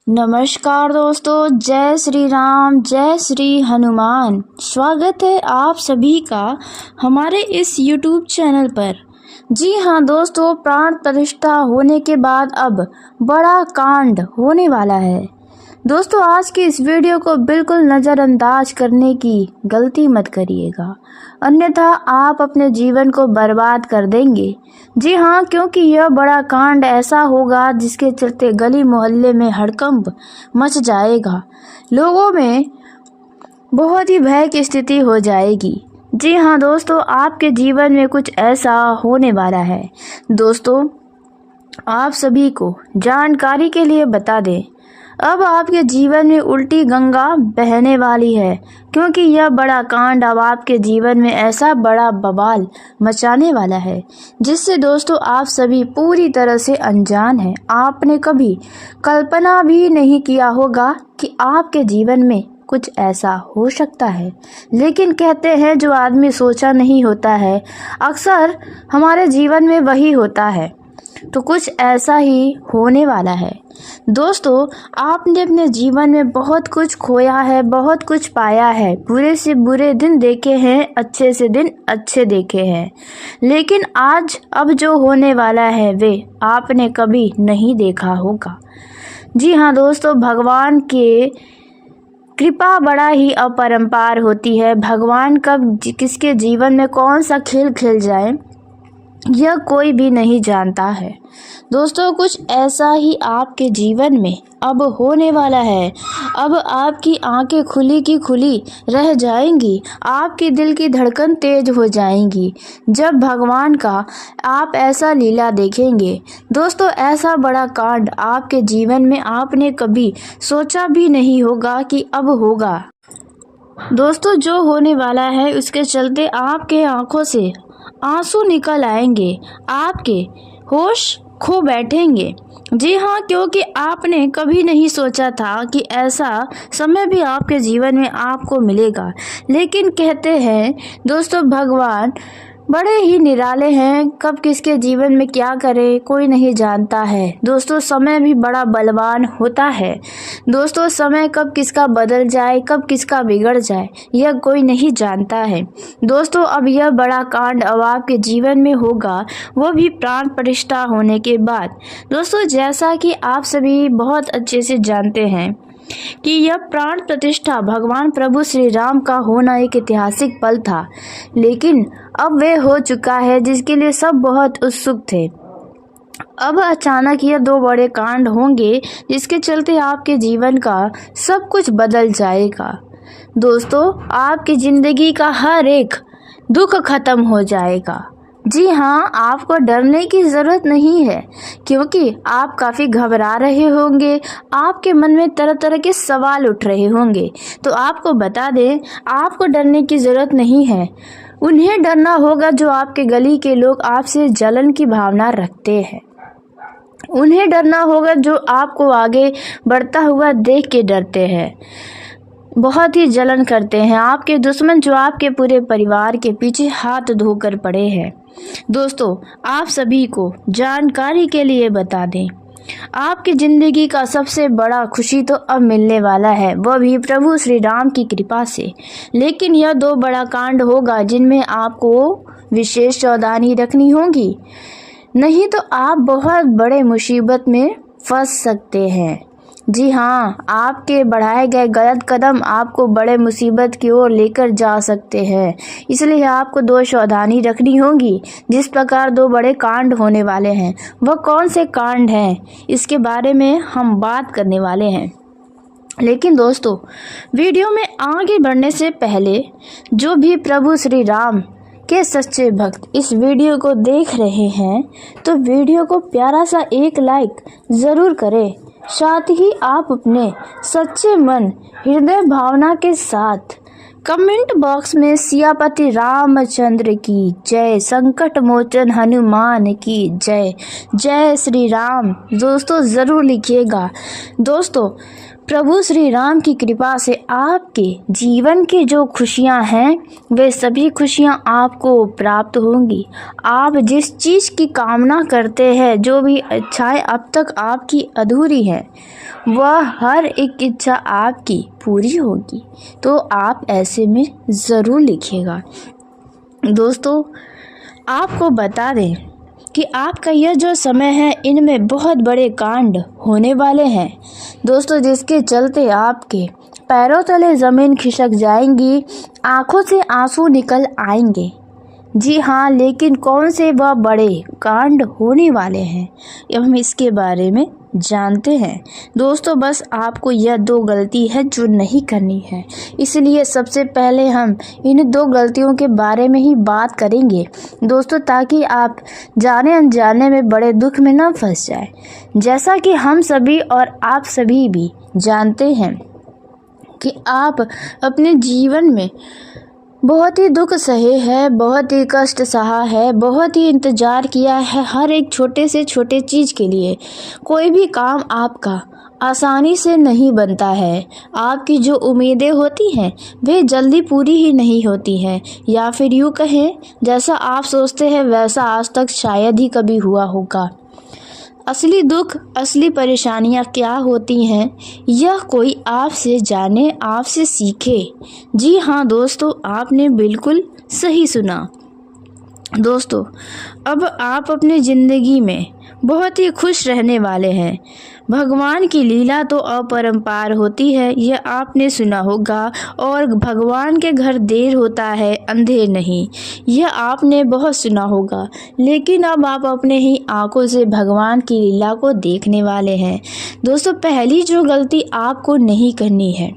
नमस्कार दोस्तों, जय श्री राम, जय श्री हनुमान। स्वागत है आप सभी का हमारे इस YouTube चैनल पर। जी हाँ दोस्तों, प्राण प्रतिष्ठा होने के बाद अब बड़ा कांड होने वाला है। दोस्तों, आज की इस वीडियो को बिल्कुल नज़रअंदाज करने की गलती मत करिएगा, अन्यथा आप अपने जीवन को बर्बाद कर देंगे। जी हाँ, क्योंकि यह बड़ा कांड ऐसा होगा जिसके चलते गली मोहल्ले में हड़कंप मच जाएगा, लोगों में बहुत ही भय की स्थिति हो जाएगी। जी हाँ दोस्तों, आपके जीवन में कुछ ऐसा होने वाला है। दोस्तों, आप सभी को जानकारी के लिए बता दें, अब आपके जीवन में उल्टी गंगा बहने वाली है, क्योंकि यह बड़ा कांड अब आपके जीवन में ऐसा बड़ा बवाल मचाने वाला है जिससे दोस्तों आप सभी पूरी तरह से अनजान हैं। आपने कभी कल्पना भी नहीं किया होगा कि आपके जीवन में कुछ ऐसा हो सकता है। लेकिन कहते हैं जो आदमी सोचा नहीं होता है, अक्सर हमारे जीवन में वही होता है। तो कुछ ऐसा ही होने वाला है। दोस्तों, आपने अपने जीवन में बहुत कुछ खोया है, बहुत कुछ पाया है, बुरे से बुरे दिन देखे हैं, अच्छे से दिन अच्छे देखे हैं, लेकिन आज अब जो होने वाला है वे आपने कभी नहीं देखा होगा। जी हाँ दोस्तों, भगवान के कृपा बड़ा ही अपरंपार होती है। भगवान कब किसके जीवन में कौन सा खेल खेल जाए यह कोई भी नहीं जानता है। दोस्तों, कुछ ऐसा ही आपके जीवन में अब होने वाला है। अब आपकी आंखें खुली की खुली रह जाएंगी, आपके दिल की धड़कन तेज हो जाएंगी जब भगवान का आप ऐसा लीला देखेंगे। दोस्तों, ऐसा बड़ा कांड आपके जीवन में आपने कभी सोचा भी नहीं होगा कि अब होगा। दोस्तों, जो होने वाला है उसके चलते आपके आंखों से आंसू निकल आएंगे, आपके होश खो बैठेंगे। जी हाँ, क्योंकि आपने कभी नहीं सोचा था कि ऐसा समय भी आपके जीवन में आपको मिलेगा। लेकिन कहते हैं दोस्तों, भगवान बड़े ही निराले हैं, कब किसके जीवन में क्या करे कोई नहीं जानता है। दोस्तों, समय भी बड़ा बलवान होता है। दोस्तों, समय कब किसका बदल जाए, कब किसका बिगड़ जाए यह कोई नहीं जानता है। दोस्तों, अब यह बड़ा कांड अब आपके जीवन में होगा, वो भी प्राण प्रतिष्ठा होने के बाद। दोस्तों, जैसा कि आप सभी बहुत अच्छे से जानते हैं कि यह प्राण प्रतिष्ठा भगवान प्रभु श्री राम का होना एक ऐतिहासिक पल था, लेकिन अब वह हो चुका है जिसके लिए सब बहुत उत्सुक थे। अब अचानक ये दो बड़े कांड होंगे जिसके चलते आपके जीवन का सब कुछ बदल जाएगा। दोस्तों, आपकी जिंदगी का हर एक दुख खत्म हो जाएगा। जी हाँ, आपको डरने की ज़रूरत नहीं है, क्योंकि आप काफ़ी घबरा रहे होंगे, आपके मन में तरह तरह के सवाल उठ रहे होंगे। तो आपको बता दें, आपको डरने की ज़रूरत नहीं है। उन्हें डरना होगा जो आपके गली के लोग आपसे जलन की भावना रखते हैं। उन्हें डरना होगा जो आपको आगे बढ़ता हुआ देख के डरते हैं, बहुत ही जलन करते हैं। आपके दुश्मन जो आपके पूरे परिवार के पीछे हाथ धोकर पड़े हैं। दोस्तों, आप सभी को जानकारी के लिए बता दें, आपकी ज़िंदगी का सबसे बड़ा खुशी तो अब मिलने वाला है, वह भी प्रभु श्री राम की कृपा से। लेकिन यह दो बड़ा कांड होगा जिनमें आपको विशेष सावधानी रखनी होगी, नहीं तो आप बहुत बड़े मुसीबत में फंस सकते हैं। जी हाँ, आपके बढ़ाए गए गलत कदम आपको बड़े मुसीबत की ओर लेकर जा सकते हैं। इसलिए आपको दो सावधानी रखनी होगी। जिस प्रकार दो बड़े कांड होने वाले हैं, वह कौन से कांड हैं इसके बारे में हम बात करने वाले हैं। लेकिन दोस्तों, वीडियो में आगे बढ़ने से पहले जो भी प्रभु श्री राम के सच्चे भक्त इस वीडियो को देख रहे हैं, तो वीडियो को प्यारा सा एक लाइक ज़रूर करें। साथ ही आप अपने सच्चे मन हृदय भावना के साथ कमेंट बॉक्स में सियापति रामचंद्र की जय, संकट मोचन हनुमान की जय, जय श्री राम दोस्तों ज़रूर लिखिएगा। दोस्तों, प्रभु श्री राम की कृपा से आपके जीवन की जो खुशियां हैं वे सभी खुशियां आपको प्राप्त होंगी। आप जिस चीज़ की कामना करते हैं, जो भी इच्छाएं अब तक आपकी अधूरी है, वह हर एक इच्छा आपकी पूरी होगी। तो आप ऐसे में ज़रूर लिखिएगा। दोस्तों, आपको बता दें कि आपका यह जो समय है, इनमें बहुत बड़े कांड होने वाले हैं दोस्तों, जिसके चलते आपके पैरों तले ज़मीन खिसक जाएंगी, आंखों से आंसू निकल आएंगे। जी हाँ, लेकिन कौन से वह बड़े कांड होने वाले हैं, अब हम इसके बारे में जानते हैं। दोस्तों, बस आपको यह 2 गलती है जो नहीं करनी है, इसलिए सबसे पहले हम इन 2 गलतियों के बारे में ही बात करेंगे दोस्तों, ताकि आप जाने अनजाने में बड़े दुख में न फंस जाए। जैसा कि हम सभी और आप सभी भी जानते हैं कि आप अपने जीवन में बहुत ही दुख सहे है, बहुत ही कष्ट सहा है, बहुत ही इंतज़ार किया है हर एक छोटे से छोटे चीज़ के लिए। कोई भी काम आपका आसानी से नहीं बनता है। आपकी जो उम्मीदें होती हैं वे जल्दी पूरी ही नहीं होती हैं, या फिर यूँ कहें, जैसा आप सोचते हैं वैसा आज तक शायद ही कभी हुआ होगा। असली दुख, असली परेशानियाँ क्या होती हैं, यह कोई आपसे जाने, आपसे सीखे। जी हाँ दोस्तों, आपने बिल्कुल सही सुना। दोस्तों, अब आप अपनी ज़िंदगी में बहुत ही खुश रहने वाले हैं। भगवान की लीला तो अपरंपार होती है, यह आपने सुना होगा। और भगवान के घर देर होता है, अंधेर नहीं, यह आपने बहुत सुना होगा। लेकिन अब आप अपने ही आंखों से भगवान की लीला को देखने वाले हैं। दोस्तों, पहली जो गलती आपको नहीं करनी है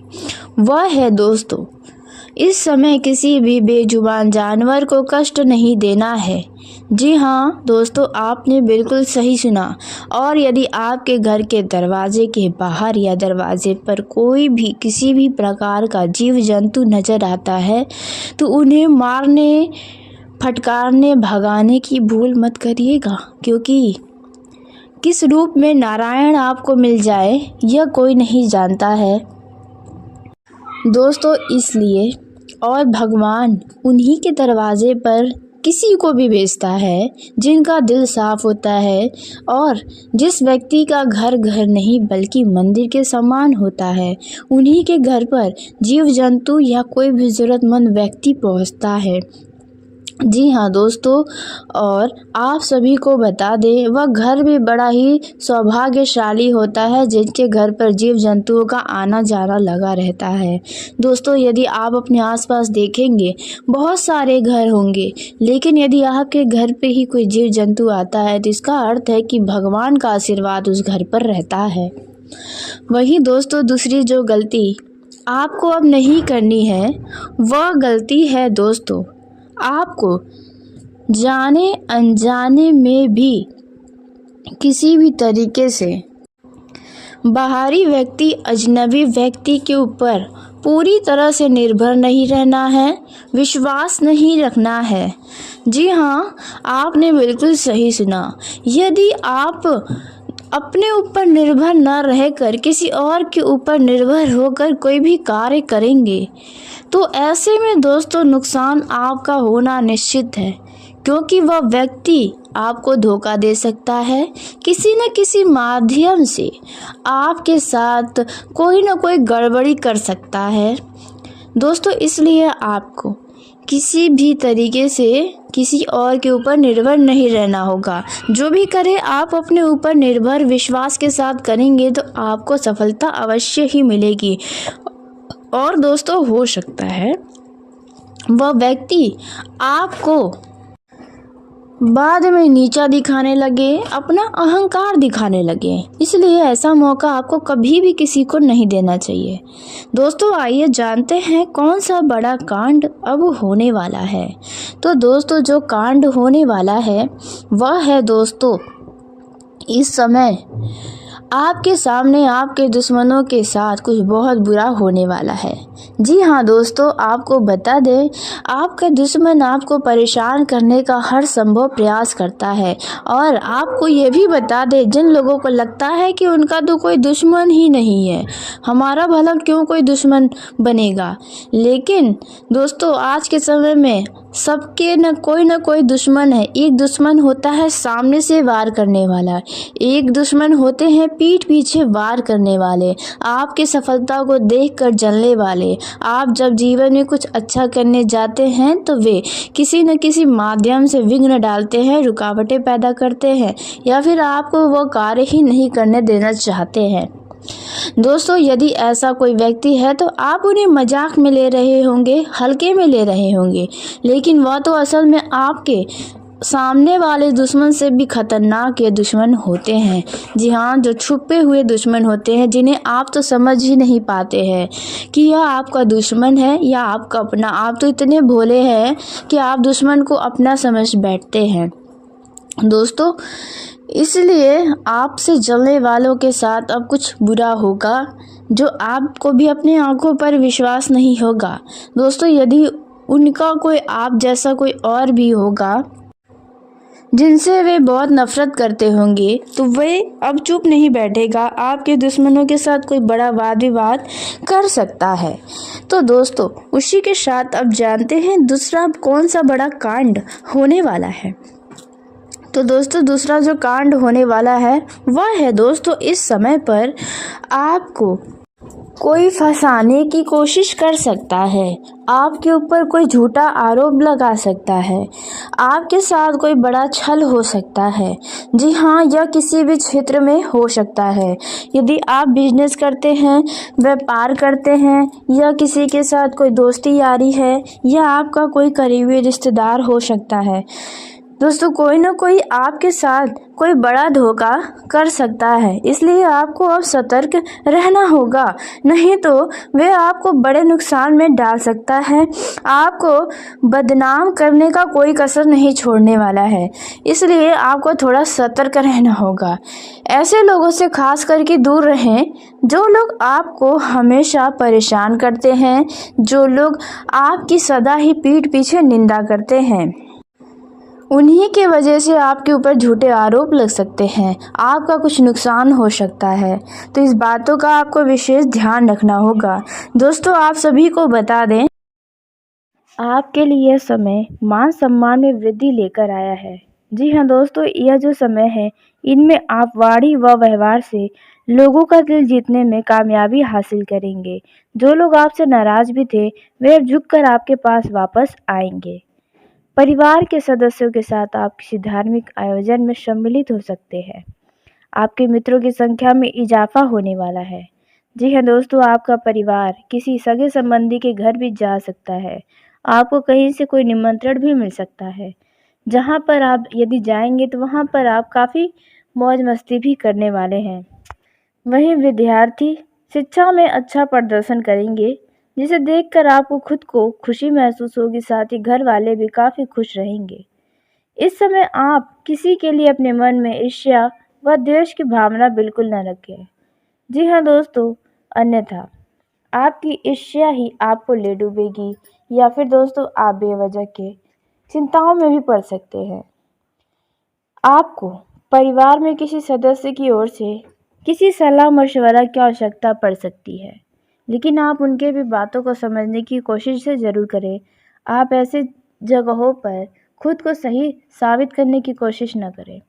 वह है दोस्तों, इस समय किसी भी बेजुबान जानवर को कष्ट नहीं देना है। जी हाँ दोस्तों, आपने बिल्कुल सही सुना। और यदि आपके घर के दरवाजे के बाहर या दरवाजे पर कोई भी किसी भी प्रकार का जीव जंतु नज़र आता है, तो उन्हें मारने, फटकारने, भगाने की भूल मत करिएगा, क्योंकि किस रूप में नारायण आपको मिल जाए यह कोई नहीं जानता है दोस्तों। इसलिए और भगवान उन्हीं के दरवाजे पर किसी को भी भेजता है जिनका दिल साफ होता है, और जिस व्यक्ति का घर घर नहीं बल्कि मंदिर के समान होता है, उन्हीं के घर पर जीव जंतु या कोई भी ज़रूरतमंद व्यक्ति पहुंचता है। जी हाँ दोस्तों, और आप सभी को बता दें, वह घर भी बड़ा ही सौभाग्यशाली होता है जिनके घर पर जीव जंतुओं का आना जाना लगा रहता है। दोस्तों, यदि आप अपने आसपास देखेंगे बहुत सारे घर होंगे, लेकिन यदि आपके घर पे ही कोई जीव जंतु आता है तो इसका अर्थ है कि भगवान का आशीर्वाद उस घर पर रहता है। वहीं दोस्तों, दूसरी जो गलती आपको अब नहीं करनी है वह गलती है दोस्तों, आपको जाने अनजाने में भी किसी भी तरीके से बाहरी व्यक्ति, अजनबी व्यक्ति के ऊपर पूरी तरह से निर्भर नहीं रहना है, विश्वास नहीं रखना है। जी हाँ, आपने बिल्कुल सही सुना। यदि आप अपने ऊपर निर्भर न रहकर किसी और के ऊपर निर्भर होकर कोई भी कार्य करेंगे, तो ऐसे में दोस्तों नुकसान आपका होना निश्चित है, क्योंकि वह व्यक्ति आपको धोखा दे सकता है, किसी न किसी माध्यम से आपके साथ कोई न कोई गड़बड़ी कर सकता है दोस्तों। इसलिए आपको किसी भी तरीके से किसी और के ऊपर निर्भर नहीं रहना होगा। जो भी करें आप अपने ऊपर निर्भर विश्वास के साथ करेंगे तो आपको सफलता अवश्य ही मिलेगी। और दोस्तों, हो सकता है वह व्यक्ति आपको बाद में नीचा दिखाने लगे, अपना अहंकार दिखाने लगे, इसलिए ऐसा मौका आपको कभी भी किसी को नहीं देना चाहिए। दोस्तों, आइए जानते हैं कौन सा बड़ा कांड अब होने वाला है। तो दोस्तों, जो कांड होने वाला है वह है दोस्तों, इस समय आपके सामने आपके दुश्मनों के साथ कुछ बहुत बुरा होने वाला है। जी हाँ दोस्तों, आपको बता दें, आपका दुश्मन आपको परेशान करने का हर संभव प्रयास करता है। और आपको ये भी बता दें, जिन लोगों को लगता है कि उनका तो कोई दुश्मन ही नहीं है, हमारा भला क्यों कोई दुश्मन बनेगा, लेकिन दोस्तों आज के समय में सबके न कोई दुश्मन है। एक दुश्मन होता है सामने से वार करने वाला, एक दुश्मन होते हैं पीठ पीछे वार करने वाले, आपकी सफलता को देखकर जलने वाले। आप जब जीवन में कुछ अच्छा करने जाते हैं तो वे किसी न किसी माध्यम से विघ्न डालते हैं, रुकावटें पैदा करते हैं, या फिर आपको वो कार्य ही नहीं करने देना चाहते हैं। दोस्तों यदि ऐसा कोई व्यक्ति है तो आप उन्हें मजाक में ले रहे होंगे, हल्के में ले रहे होंगे, लेकिन वह तो असल में आपके सामने वाले दुश्मन से भी खतरनाक ये दुश्मन होते हैं। जी हाँ, जो छुपे हुए दुश्मन होते हैं, जिन्हें आप तो समझ ही नहीं पाते हैं कि यह आपका दुश्मन है या आपका अपना। आप तो इतने भोले हैं कि आप दुश्मन को अपना समझ बैठते हैं। दोस्तों इसलिए आपसे जलने वालों के साथ अब कुछ बुरा होगा, जो आपको भी अपने आंखों पर विश्वास नहीं होगा। दोस्तों यदि उनका कोई आप जैसा कोई और भी होगा जिनसे वे बहुत नफरत करते होंगे, तो वे अब चुप नहीं बैठेगा, आपके दुश्मनों के साथ कोई बड़ा वाद विवाद कर सकता है। तो दोस्तों उसी के साथ अब जानते हैं दूसरा कौन सा बड़ा कांड होने वाला है। तो दोस्तों दूसरा जो कांड होने वाला है वह है दोस्तों, इस समय पर आपको कोई फंसाने की कोशिश कर सकता है, आपके ऊपर कोई झूठा आरोप लगा सकता है, आपके साथ कोई बड़ा छल हो सकता है। जी हाँ, यह किसी भी क्षेत्र में हो सकता है। यदि आप बिजनेस करते हैं, व्यापार करते हैं, या किसी के साथ कोई दोस्ती यारी है, या आपका कोई करीबी रिश्तेदार हो सकता है। दोस्तों कोई ना कोई आपके साथ कोई बड़ा धोखा कर सकता है, इसलिए आपको अब सतर्क रहना होगा, नहीं तो वे आपको बड़े नुकसान में डाल सकता है। आपको बदनाम करने का कोई कसर नहीं छोड़ने वाला है, इसलिए आपको थोड़ा सतर्क रहना होगा। ऐसे लोगों से खास करके दूर रहें जो लोग आपको हमेशा परेशान करते हैं, जो लोग आपकी सदा ही पीठ पीछे निंदा करते हैं। उन्हीं के वजह से आपके ऊपर झूठे आरोप लग सकते हैं, आपका कुछ नुकसान हो सकता है। तो इस बातों का आपको विशेष ध्यान रखना होगा। दोस्तों आप सभी को बता दें, आपके लिए यह समय मान सम्मान में वृद्धि लेकर आया है। जी हाँ दोस्तों, यह जो समय है इनमें आप वाणी व व्यवहार से लोगों का दिल जीतने में कामयाबी हासिल करेंगे। जो लोग आपसे नाराज भी थे वे अब झुककर आपके पास वापस आएंगे। परिवार के सदस्यों के साथ आप किसी धार्मिक आयोजन में सम्मिलित हो सकते हैं। आपके मित्रों की संख्या में इजाफा होने वाला है। जी हाँ दोस्तों, आपका परिवार किसी सगे संबंधी के घर भी जा सकता है। आपको कहीं से कोई निमंत्रण भी मिल सकता है, जहाँ पर आप यदि जाएंगे तो वहाँ पर आप काफ़ी मौज मस्ती भी करने वाले हैं। वहीं विद्यार्थी शिक्षा में अच्छा प्रदर्शन करेंगे, जिसे देखकर आपको खुद को खुशी महसूस होगी, साथ ही घर वाले भी काफ़ी खुश रहेंगे। इस समय आप किसी के लिए अपने मन में ईर्ष्या व द्वेष की भावना बिल्कुल न रखें। जी हाँ दोस्तों, अन्यथा आपकी ईर्ष्या ही आपको ले डूबेगी, या फिर दोस्तों आप बेवजह के चिंताओं में भी पड़ सकते हैं। आपको परिवार में किसी सदस्य की ओर से किसी सलाह मशवरा की आवश्यकता पड़ सकती है, लेकिन आप उनके भी बातों को समझने की कोशिश से ज़रूर करें। आप ऐसे जगहों पर खुद को सही साबित करने की कोशिश न करें।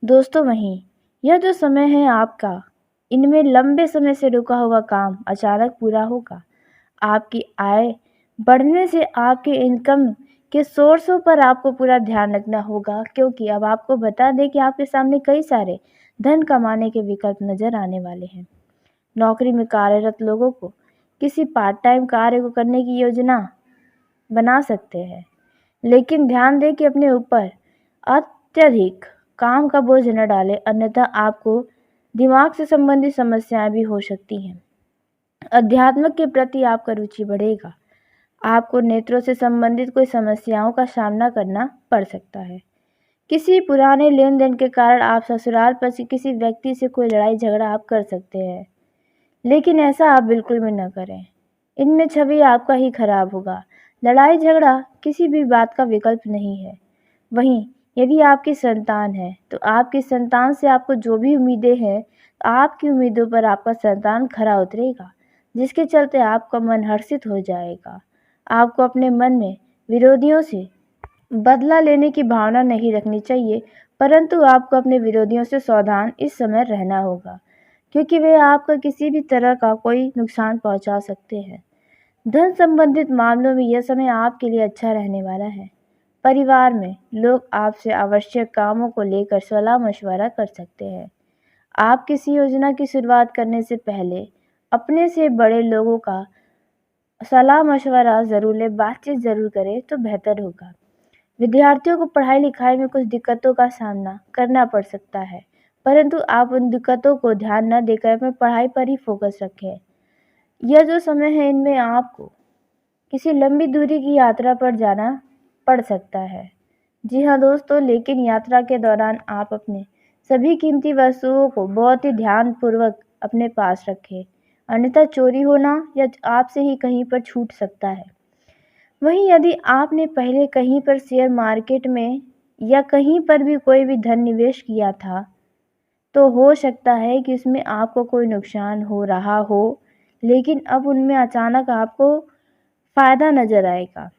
दोस्तों वहीं यह जो समय है आपका, इनमें लंबे समय से रुका हुआ काम अचानक पूरा होगा। आपकी आय बढ़ने से आपके इनकम के सोर्सों पर आपको पूरा ध्यान रखना होगा, क्योंकि अब आपको बता दें कि आपके सामने कई सारे धन कमाने के विकल्प नज़र आने वाले हैं। नौकरी में कार्यरत लोगों को किसी पार्ट टाइम कार्य को करने की योजना बना सकते हैं, लेकिन ध्यान दें कि अपने ऊपर अत्यधिक काम का बोझ न डालें, अन्यथा आपको दिमाग से संबंधित समस्याएं भी हो सकती हैं। अध्यात्म के प्रति आपका रुचि बढ़ेगा। आपको नेत्रों से संबंधित कोई समस्याओं का सामना करना पड़ सकता है। किसी पुराने लेन देन के कारण आप ससुराल पर से किसी व्यक्ति से कोई लड़ाई झगड़ा आप कर सकते हैं, लेकिन ऐसा आप बिल्कुल भी न करें। इनमें छवि आपका ही खराब होगा। लड़ाई झगड़ा किसी भी बात का विकल्प नहीं है। वहीं यदि आपकी संतान है तो आपकी संतान से आपको जो भी उम्मीदें हैं, आपकी उम्मीदों पर आपका संतान खरा उतरेगा, जिसके चलते आपका मन हर्षित हो जाएगा। आपको अपने मन में विरोधियों से बदला लेने की भावना नहीं रखनी चाहिए, परंतु आपको अपने विरोधियों से सावधान इस समय रहना होगा, क्योंकि वे आपका किसी भी तरह का कोई नुकसान पहुंचा सकते हैं। धन संबंधित मामलों में यह समय आपके लिए अच्छा रहने वाला है। परिवार में लोग आपसे आवश्यक कामों को लेकर सलाह मशवरा कर सकते हैं। आप किसी योजना की शुरुआत करने से पहले अपने से बड़े लोगों का सलाह मशवरा ज़रूर लें, बातचीत ज़रूर करें तो बेहतर होगा। विद्यार्थियों को पढ़ाई लिखाई में कुछ दिक्कतों का सामना करना पड़ सकता है, परंतु आप उन दिक्कतों को ध्यान न देकर अपनी पढ़ाई पर ही फोकस रखें। यह जो समय है इनमें आपको किसी लंबी दूरी की यात्रा पर जाना पड़ सकता है। जी हाँ दोस्तों, लेकिन यात्रा के दौरान आप अपने सभी कीमती वस्तुओं को बहुत ही ध्यानपूर्वक अपने पास रखें, अन्यथा चोरी होना या आपसे ही कहीं पर छूट सकता है। वहीं यदि आपने पहले कहीं पर शेयर मार्केट में या कहीं पर भी कोई भी धन निवेश किया था, तो हो सकता है कि उसमें आपको कोई नुकसान हो रहा हो, लेकिन अब उनमें अचानक आपको फ़ायदा नज़र आएगा।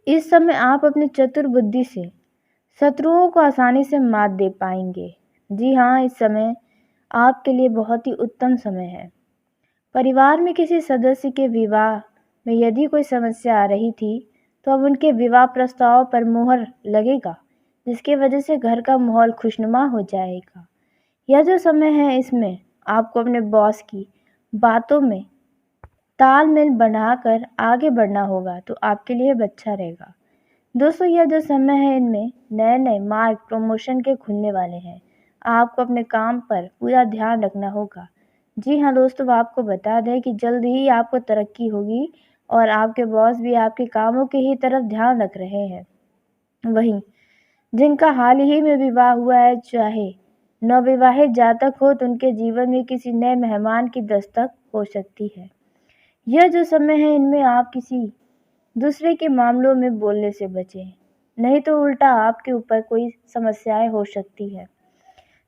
इस समय आप अपनी चतुर बुद्धि से शत्रुओं को आसानी से मात दे पाएंगे। जी हाँ, इस समय आपके लिए बहुत ही उत्तम समय है। परिवार में किसी सदस्य के विवाह में यदि कोई समस्या आ रही थी, तो अब उनके विवाह प्रस्ताव पर मुहर लगेगा, जिसकी वजह से घर का माहौल खुशनुमा हो जाएगा। यह जो समय है इसमें आपको अपने बॉस की बातों में तालमेल बनाकर आगे बढ़ना होगा, तो आपके लिए अच्छा रहेगा। दोस्तों, यह जो समय है इनमें नए नए मार्ग प्रमोशन के खुलने वाले हैं। आपको अपने काम पर पूरा ध्यान रखना होगा। जी हाँ दोस्तों, आपको बता दें कि जल्द ही आपको तरक्की होगी और आपके बॉस भी आपके कामों की ही तरफ ध्यान रख रहे हैं। वहीं जिनका हाल ही में विवाह हुआ है, चाहे नवविवाहित जातक हो, तो उनके जीवन में किसी नए मेहमान की दस्तक हो सकती है। यह जो समय है इनमें आप किसी दूसरे के मामलों में बोलने से बचें, नहीं तो उल्टा आपके ऊपर कोई समस्याएं हो सकती है।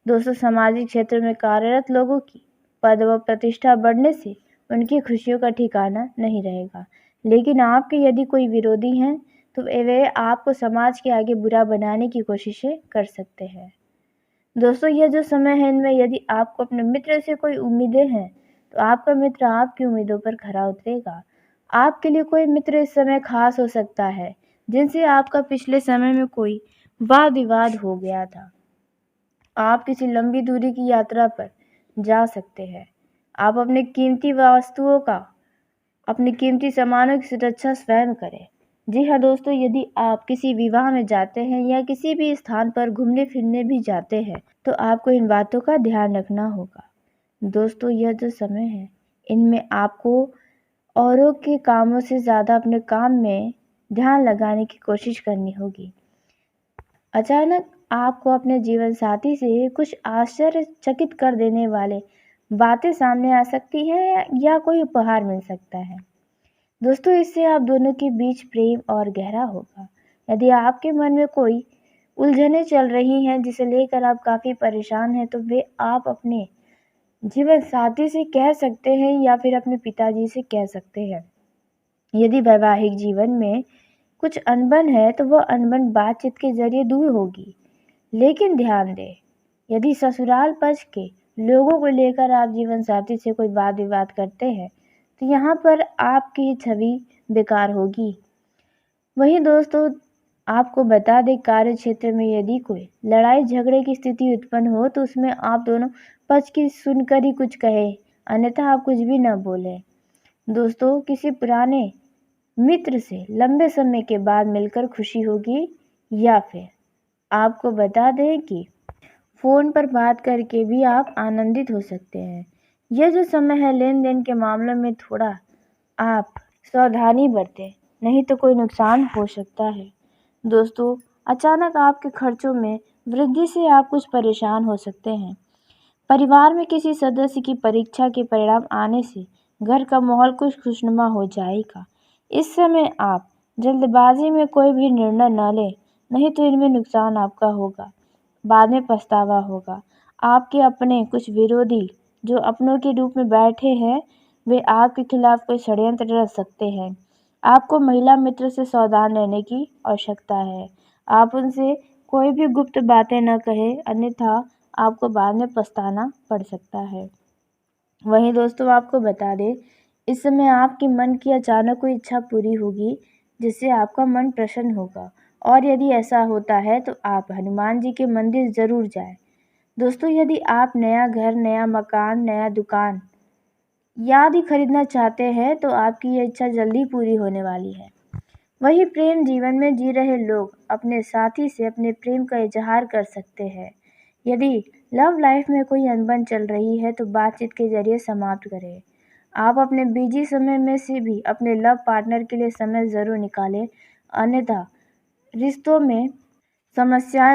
दोस्तों, सामाजिक क्षेत्र में कार्यरत लोगों की पद व प्रतिष्ठा बढ़ने से उनकी खुशियों का ठिकाना नहीं रहेगा, लेकिन आपके यदि कोई विरोधी हैं तो वे आपको समाज के आगे बुरा बनाने की कोशिशें कर सकते हैं। दोस्तों, यह जो समय है इनमें यदि आपको अपने मित्र से कोई उम्मीदें हैं, तो आपका मित्र आपकी उम्मीदों पर खरा उतरेगा। आपके लिए कोई मित्र इस समय खास हो सकता है, जिनसे आपका पिछले समय में कोई वाद विवाद हो गया था। आप किसी लंबी दूरी की यात्रा पर जा सकते हैं। आप अपने कीमती वस्तुओं का, अपने कीमती सामानों की सुरक्षा स्वयं करें। जी हाँ दोस्तों, यदि आप किसी विवाह में जाते हैं या किसी भी स्थान पर घूमने फिरने भी जाते हैं, तो आपको इन बातों का ध्यान रखना होगा। दोस्तों, यह जो समय है इनमें आपको औरों के कामों से ज़्यादा अपने काम में ध्यान लगाने की कोशिश करनी होगी। अचानक आपको अपने जीवन साथी से कुछ आश्चर्यचकित कर देने वाले बातें सामने आ सकती है या कोई उपहार मिल सकता है। दोस्तों, इससे आप दोनों के बीच प्रेम और गहरा होगा। यदि आपके मन में कोई उलझनें चल रही हैं जिसे लेकर आप काफ़ी परेशान हैं, तो वे आप अपने जीवन साथी से कह सकते हैं या फिर अपने पिताजी से कह सकते हैं। यदि वैवाहिक जीवन में कुछ अनबन है, तो वह अनबन बातचीत के जरिए दूर होगी। लेकिन ध्यान दें, यदि ससुराल पक्ष के लोगों को लेकर आप जीवन साथी से कोई वाद विवाद करते हैं, तो यहाँ पर आपकी ही छवि बेकार होगी। वहीं दोस्तों, आपको बता दें, कार्य क्षेत्र में यदि कोई लड़ाई झगड़े की स्थिति उत्पन्न हो, तो उसमें आप दोनों पक्ष की सुनकर ही कुछ कहें, अन्यथा आप कुछ भी न बोलें। दोस्तों, किसी पुराने मित्र से लंबे समय के बाद मिलकर खुशी होगी, या फिर आपको बता दें कि फ़ोन पर बात करके भी आप आनंदित हो सकते हैं। यह जो समय है लेन देन के मामलों में थोड़ा आप सावधानी बरतें, नहीं तो कोई नुकसान हो सकता है। दोस्तों, अचानक आपके खर्चों में वृद्धि से आप कुछ परेशान हो सकते हैं। परिवार में किसी सदस्य की परीक्षा के परिणाम आने से घर का माहौल कुछ खुशनुमा हो जाएगा। इस समय आप जल्दबाजी में कोई भी निर्णय न लें, नहीं तो इनमें नुकसान आपका होगा, बाद में पछतावा होगा। आपके अपने कुछ विरोधी जो अपनों के रूप में बैठे हैं, वे आपके खिलाफ कोई षड्यंत्र रच सकते हैं। आपको महिला मित्र से सावधान रहने की आवश्यकता है। आप उनसे कोई भी गुप्त बातें न कहें, अन्यथा आपको बाद में पछताना पड़ सकता है। वहीं दोस्तों आपको बता दें, इस समय आपके मन की अचानक कोई इच्छा पूरी होगी, जिससे आपका मन प्रसन्न होगा। और यदि ऐसा होता है तो आप हनुमान जी के मंदिर ज़रूर जाएं। दोस्तों यदि आप नया घर, नया मकान, नया दुकान आदि खरीदना चाहते हैं तो आपकी ये इच्छा जल्दी पूरी होने वाली है। वही प्रेम जीवन में जी रहे लोग अपने साथी से अपने प्रेम का इजहार कर सकते हैं। यदि लव लाइफ में कोई अनबन चल रही है तो बातचीत के जरिए समाप्त करें। आप अपने बिजी समय में से भी अपने लव पार्टनर के लिए समय ज़रूर निकालें, अन्यथा रिश्तों में समस्याएं